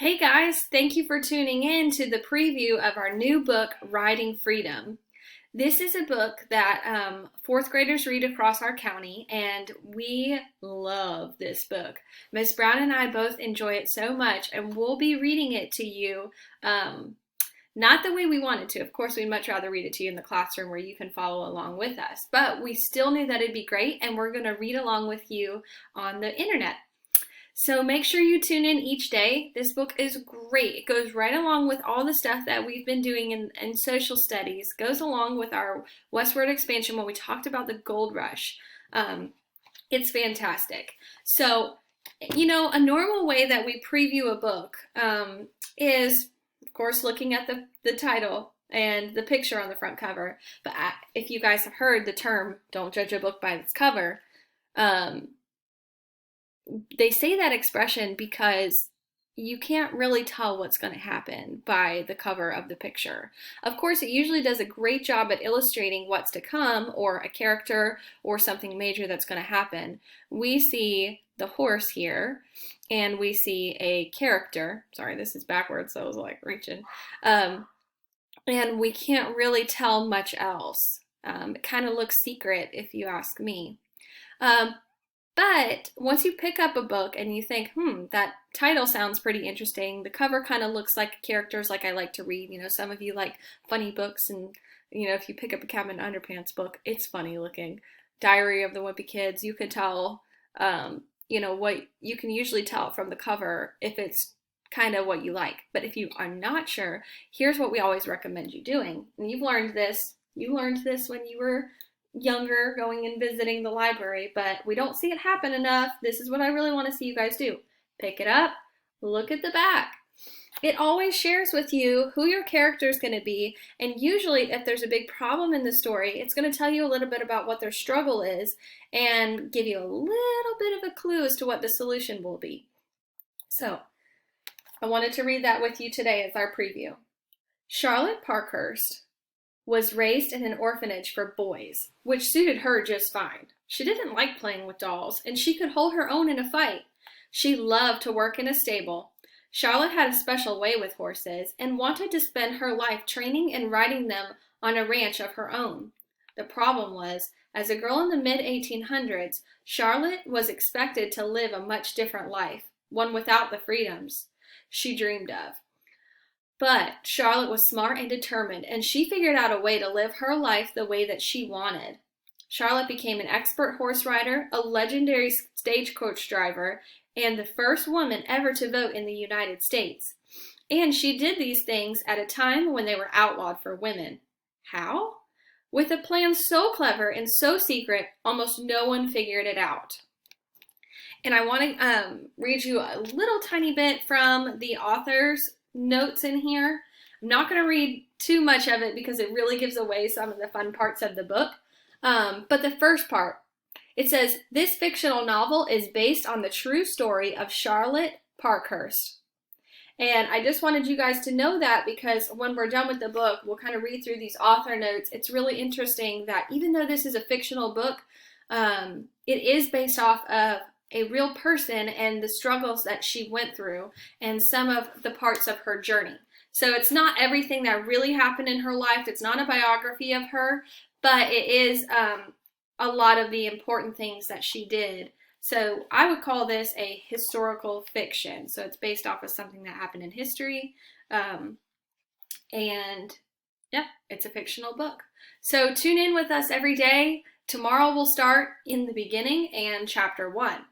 Hey guys, thank you for tuning in to the preview of our new book, Riding Freedom. This is a book that fourth graders read across our county, and we love this book. Miss Brown and I both enjoy it so much, and we'll be reading it to you not the way we wanted to. Of course, we'd much rather read it to you in the classroom where you can follow along with us, but we still knew that it'd be great, and we're going to read along with you on the internet. So make sure you tune in each day. This book is great. It goes right along with all the stuff that we've been doing in social studies, goes along with our westward expansion when we talked about the gold rush. It's fantastic. So, a normal way that we preview a book is, of course, looking at the title and the picture on the front cover. But if you guys have heard the term, don't judge a book by its cover, they say that expression because you can't really tell what's going to happen by the cover of the picture. Of course, it usually does a great job at illustrating what's to come, or a character, or something major that's going to happen. We see the horse here, and we see a character. Sorry, this is backwards, so I was like reaching. And we can't really tell much else. It kind of looks secret, if you ask me. But once you pick up a book and you think, that title sounds pretty interesting, the cover kind of looks like characters like I like to read. Some of you like funny books, and, if you pick up a Cabin in Underpants book, it's funny looking. Diary of the Wimpy Kids, you can tell, what you can usually tell from the cover if it's kind of what you like. But if you are not sure, here's what we always recommend you doing. And you learned this when you were younger, going and visiting the library, but we don't see it happen enough. This is what I really want to see you guys do. Pick it up, look at the back. It always shares with you who your character is going to be, and usually if there's a big problem in the story, it's going to tell you a little bit about what their struggle is and give you a little bit of a clue as to what the solution will be. So, I wanted to read that with you today as our preview. Charlotte Parkhurst was raised in an orphanage for boys, which suited her just fine. She didn't like playing with dolls, and she could hold her own in a fight. She loved to work in a stable. Charlotte had a special way with horses and wanted to spend her life training and riding them on a ranch of her own. The problem was, as a girl in the mid-1800s, Charlotte was expected to live a much different life, one without the freedoms she dreamed of. But Charlotte was smart and determined, and she figured out a way to live her life the way that she wanted. Charlotte became an expert horse rider, a legendary stagecoach driver, and the first woman ever to vote in the United States. And she did these things at a time when they were outlawed for women. How? With a plan so clever and so secret, almost no one figured it out. And I want to read you a little tiny bit from the author's notes in here. I'm not going to read too much of it because it really gives away some of the fun parts of the book. But the first part, it says, this fictional novel is based on the true story of Charlotte Parkhurst. And I just wanted you guys to know that, because when we're done with the book, we'll kind of read through these author notes. It's really interesting that even though this is a fictional book, it is based off of a real person and the struggles that she went through and some of the parts of her journey. So it's not everything that really happened in her life. It's not a biography of her, but it is a lot of the important things that she did. So I would call this a historical fiction. So it's based off of something that happened in history. And yeah, it's a fictional book. So tune in with us every day. Tomorrow we'll start in the beginning and chapter 1.